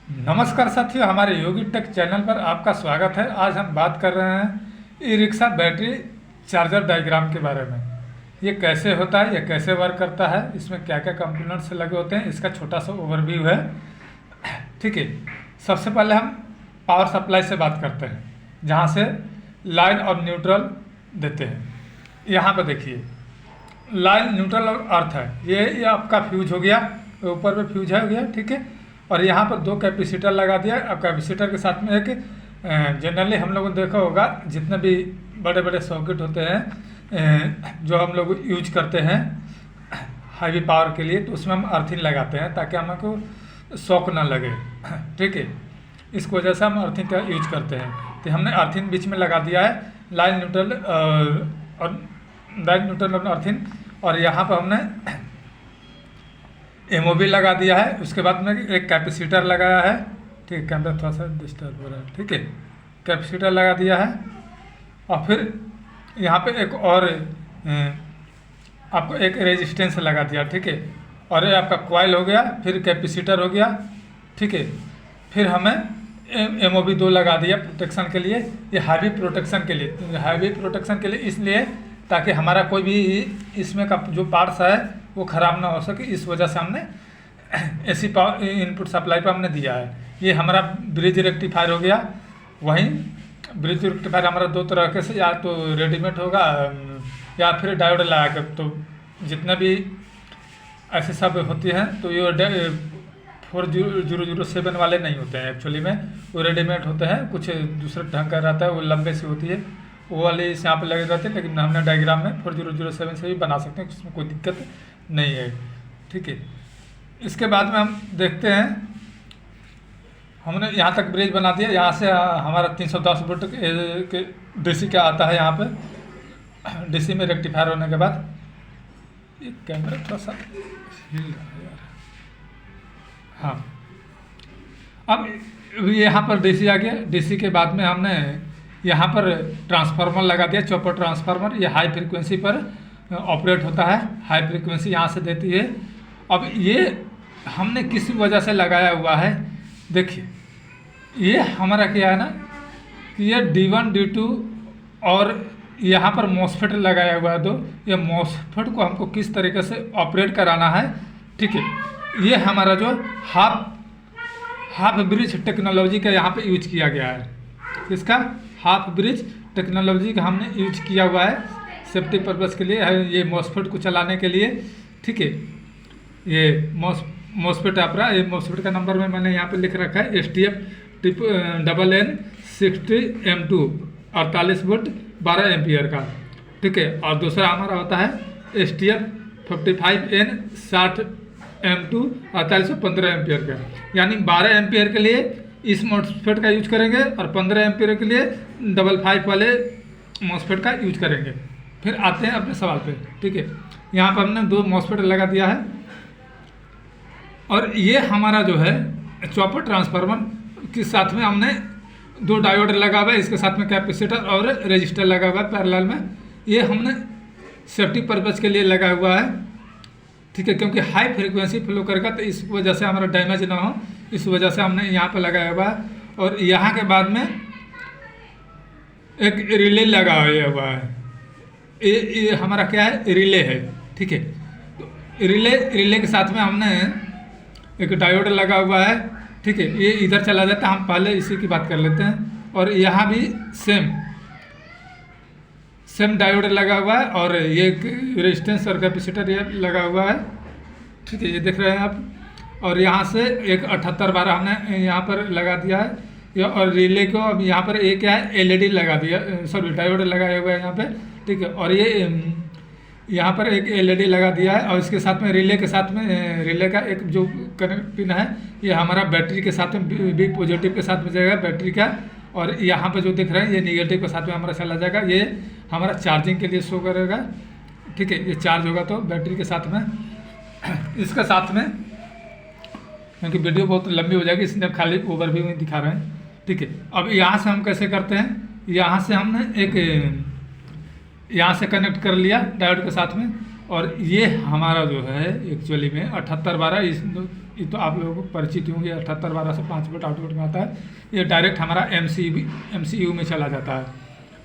नमस्कार साथियों, हमारे योगी टेक चैनल पर आपका स्वागत है। आज हम बात कर रहे हैं e rickshaw battery charger diagram के बारे में। ये कैसे होता है, ये कैसे वर्क करता है, इसमें क्या क्या कंपोनेंट्स लगे होते हैं, इसका छोटा सा ओवरव्यू है। ठीक है, सबसे पहले हम पावर सप्लाई से बात करते हैं, जहाँ से लाइन और न्यूट्रल देते हैं। यहाँ पर देखिए, लाइन, न्यूट्रल और अर्थ है। ये आपका फ्यूज हो गया, ऊपर में फ्यूज हो गया, ठीक है। और यहाँ पर दो कैपेसिटर लगा दिया। अब कैपेसिटर के साथ में एक जनरली हम लोगों ने देखा होगा, जितने भी बड़े बड़े सॉकेट होते हैं जो हम लोग यूज करते हैं हाईवी पावर के लिए, तो उसमें हम अर्थिंग लगाते हैं ताकि हमको शॉक ना लगे। ठीक है, इस वजह से हम अर्थिंग का यूज करते हैं। तो हमने अर्थिंग बीच में लगा दिया है, लाइन न्यूट्रल और अर्थिंग। और यहाँ पर हमने एमओबी लगा दिया है। उसके बाद में एक कैपेसिटर लगाया है। ठीक है, कैमरा थोड़ा सा डिस्टर्ब हो रहा है। ठीक है, कैपेसिटर लगा दिया है। और फिर यहाँ पे एक और आपको एक रेजिस्टेंस लगा दिया। ठीक है, और ये आपका कॉइल हो गया, फिर कैपेसिटर हो गया। ठीक है, फिर हमें एमओबी 2 लगा दिया प्रोटेक्शन के लिए। ये हाईवी प्रोटेक्शन के लिए, हाईवी प्रोटेक्शन के लिए इसलिए ताकि हमारा कोई भी इसमें का जो पार्ट्स है वो ख़राब ना हो सके। इस वजह से हमने एसी पावर इनपुट सप्लाई पर हमने दिया है। ये हमारा ब्रिज रेक्टिफायर हो गया। वहीं ब्रिज रेक्टिफायर हमारा दो तरह के से, या तो रेडीमेड होगा या फिर डायोड लगा कर। तो जितने भी ऐसे सब होती हैं तो ये 4007 वाले नहीं होते हैं एक्चुअली में, वो रेडीमेड होते हैं। कुछ दूसरे ढंग का रहता है, वो लंबे से होती है, वो वाले इस यहाँ पर लगे रहते हैं। लेकिन हमने डायग्राम में 4007 से भी बना सकते हैं, उसमें कोई दिक्कत नहीं है। ठीक है, इसके बाद में हम देखते हैं, हमने यहाँ तक ब्रिज बना दिया। यहाँ से हमारा 310 वोल्ट के डीसी का आता है। यहाँ पे डीसी में रेक्टिफायर होने के बाद ये कैमरा थोड़ा सा हिल रहा है यार। हाँ, अब यहाँ पर डीसी आ गया। डीसी के बाद में हमने यहाँ पर ट्रांसफार्मर लगा दिया, चॉपर ट्रांसफार्मर। ये हाई फ्रीक्वेंसी पर ऑपरेट होता है, हाई फ्रीक्वेंसी यहाँ से देती है। अब ये हमने किस वजह से लगाया हुआ है, देखिए ये हमारा क्या है ना कि ये D1 D2 और यहाँ पर मॉसफेट लगाया हुआ है 2। ये मॉसफेट को हमको किस तरीके से ऑपरेट कराना है। ठीक है, ये हमारा जो हाफ ब्रिज टेक्नोलॉजी का यहाँ पे यूज किया गया है। इसका हाफ ब्रिज टेक्नोलॉजी का हमने यूज किया हुआ है सेफ्टी पर्पज़ के लिए, ये मॉसफेट को चलाने के लिए। ठीक है, ये मॉसफेट आप रहा, ये मॉसफेट का नंबर में मैंने यहाँ पे लिख रखा है STF NN60M2 48 वोल्ट 12 एम्पियर का। ठीक है, और दूसरा हमारा होता है STF 55N60M2 4815 एम्पियर का। यानी 12 एम्पियर के लिए इस मॉसफेट का यूज करेंगे और 15 एम्पियर के लिए 55 वाले मॉसफेट का यूज करेंगे। फिर आते हैं अपने सवाल पे। ठीक है, यहाँ पर हमने 2 मॉसफेट लगा दिया है। और ये हमारा जो है चॉपर ट्रांसफार्मर के साथ में हमने 2 डायोड लगा हुआ है, इसके साथ में कैपेसिटर और रजिस्टर लगा हुआ है पैरेलल में। ये हमने सेफ्टी पर्पज़ के लिए लगा हुआ है। ठीक है, क्योंकि हाई फ्रीक्वेंसी फ्लो करेगा तो इस वजह से हमारा डैमेज ना हो, इस वजह से हमने यहाँ पर लगाया हुआ है। और यहाँ के बाद में एक रिले लगा हुआ है। ये हमारा क्या है, रिले है। ठीक है, तो रिले के साथ में हमने एक डायोड लगा हुआ है। ठीक है, ये इधर चला जाता है, हम पहले इसी की बात कर लेते हैं। और यहाँ भी सेम डायोड लगा हुआ है, और ये रेजिस्टेंस और कैपेसिटर ये लगा हुआ है। ठीक है, ये देख रहे हैं आप। और यहाँ से एक 7812 हमने यहाँ पर लगा दिया है। और रिले को अब यहाँ पर एक क्या है, LED लगा दिया, सॉरी डायोड लगाया हुआ है यहाँ पे। ठीक है, और ये यहाँ पर एक LED लगा दिया है। और इसके साथ में रिले के साथ में रिले का एक जो कनेक्ट पिन है, ये हमारा बैटरी के साथ में बी पॉजिटिव के साथ में जाएगा बैटरी का। और यहाँ पे जो दिख रहा है ये निगेटिव के साथ में हमारा चला जाएगा, ये हमारा चार्जिंग के लिए शो करेगा। ठीक है, ये चार्ज होगा तो बैटरी के साथ में। इसके साथ में, क्योंकि वीडियो बहुत लंबी हो जाएगी इसलिए खाली ओवरव्यू में दिखा रहे हैं। ठीक है, अब यहाँ से हम कैसे करते हैं, यहाँ से हमने एक यहाँ से कनेक्ट कर लिया डायोड के साथ में। और ये हमारा जो है एक्चुअली में 7812 इस ये तो आप लोगों को परिचित होंगे, 7812 से 5 वोल्ट आउटपुट में आता है। ये डायरेक्ट हमारा MCU में चला जाता है,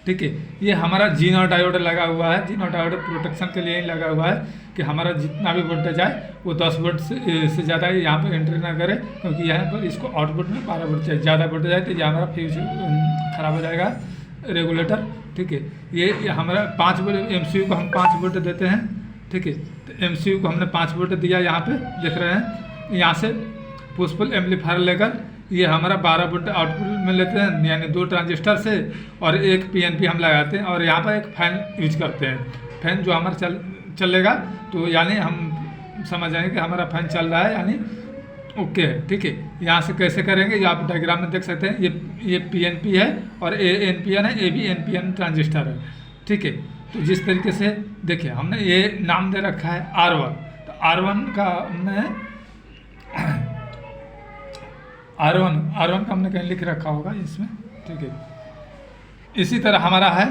ठीक है। ये हमारा जीनो डायोड लगा हुआ है। जीनो डायोड प्रोटेक्शन के लिए ही लगा हुआ है कि हमारा जितना भी वोल्टेज आए वो 10 वोल्ट से ज़्यादा यहाँ पे एंट्री ना करे, क्योंकि यहाँ पर इसको आउटपुट में 12 वोल्ट चाहिए। ज़्यादा वोल्टेज आए तो ये हमारा फ्यूज खराब हो जाएगा, रेगुलेटर, ठीक है। ये हमारा 5 वोल्ट MCU को हम 5 वोल्ट देते हैं, ठीक है। तो MCU को हमने 5 वोल्ट दिया, यहाँ पे देख रहे हैं। यहाँ से पुश पुल एम्पलीफायर लेकर ये हमारा 12 वोल्ट आउटपुट में लेते हैं, यानी 2 ट्रांजिस्टर से, और एक PNP हम लगाते हैं, और यहाँ पर एक फैन यूज करते हैं। फैन जो हमारा चलेगा तो यानी हम समझ जाएंगे कि हमारा फैन चल रहा है, यानी ओके है, ठीक है। यहाँ से कैसे करेंगे ये आप डायग्राम में देख सकते हैं। ये PNP है और A NPN है, A भी NPN ट्रांजिस्टर है, ठीक है। तो जिस तरीके से देखिए हमने ये नाम दे रखा है R1, तो R1 का हमने R1 का हमने कहीं लिख रखा होगा इसमें, ठीक है। इसी तरह हमारा है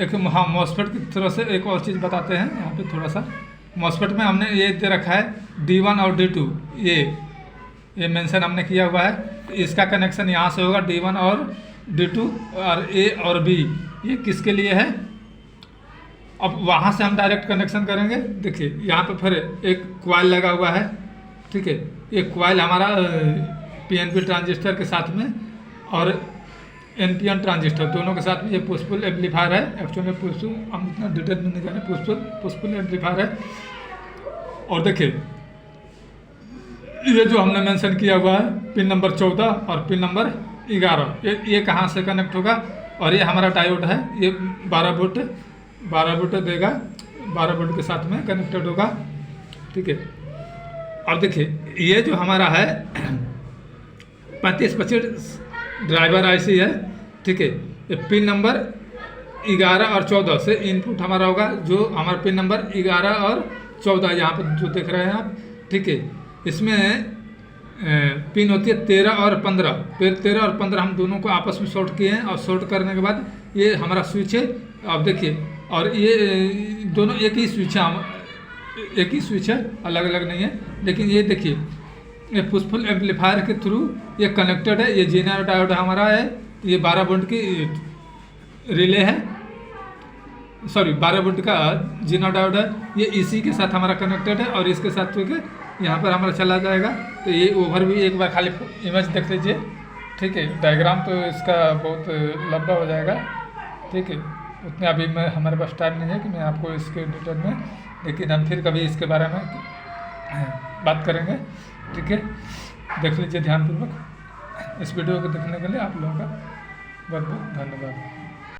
एक, हाँ, मॉस्फेट की तरह से एक और चीज़ बताते हैं यहाँ पे थोड़ा सा। मॉस्फेट में हमने ये दे रखा है D1 और D2, ये मेंशन हमने किया हुआ है। तो इसका कनेक्शन यहाँ से होगा D1 और D2, और A और B ये किसके लिए है। अब वहाँ से हम डायरेक्ट कनेक्शन करेंगे। देखिए यहाँ पे फिर एक कॉइल लगा हुआ है, ठीक है। एक कॉइल हमारा PNP ट्रांजिस्टर के साथ में और NPN ट्रांजिस्टर दोनों के साथ में ये पुश पुल एम्पलीफायर है। एक्चुअली हम इतना डिटेल में नहीं जाने, पुश पुल एम्पलीफायर है। और देखिए ये जो हमने मेंशन किया हुआ है पिन नंबर 14 और पिन नंबर 11, ये कहाँ से कनेक्ट होगा। और ये हमारा डायोड है, ये 12 वोल्ट देगा, 12 वोल्ट के साथ में कनेक्टेड होगा, ठीक है। और देखिए ये जो हमारा है 3525 ड्राइवर IC है, ठीक है। ये पिन नंबर 11 और 14 से इनपुट हमारा होगा, जो हमारा पिन नंबर 11 और 14 यहाँ पर जो देख रहे हैं आप, ठीक है। इसमें पिन होती है 13 और 15, फिर 13 और 15 हम दोनों को आपस में शॉर्ट किए हैं, और शॉर्ट करने के बाद ये हमारा स्विच है। आप देखिए, और ये दोनों एक ही स्विच है, अलग अलग नहीं है। लेकिन ये देखिए ये पुश पुल एम्पलीफायर के थ्रू ये कनेक्टेड है। ये जीनो डायोड हमारा है, ये 12 वोल्ट की रिले है, सॉरी 12 वोल्ट का जीनो डायोड है। ये इसी के साथ हमारा कनेक्टेड है, और इसके साथ यहाँ पर हमारा चला जाएगा। तो ये ओवर भी एक बार खाली इमेज देख लीजिए, ठीक है। डायग्राम तो इसका बहुत लंबा हो जाएगा, ठीक है। उतने अभी हमारे पास टाइम नहीं है कि मैं आपको इसके डिटेल में, लेकिन हम फिर कभी इसके बारे में बात करेंगे, ठीक है। देख लीजिए ध्यानपूर्वक। इस वीडियो को देखने के लिए आप लोगों का बहुत बहुत धन्यवाद।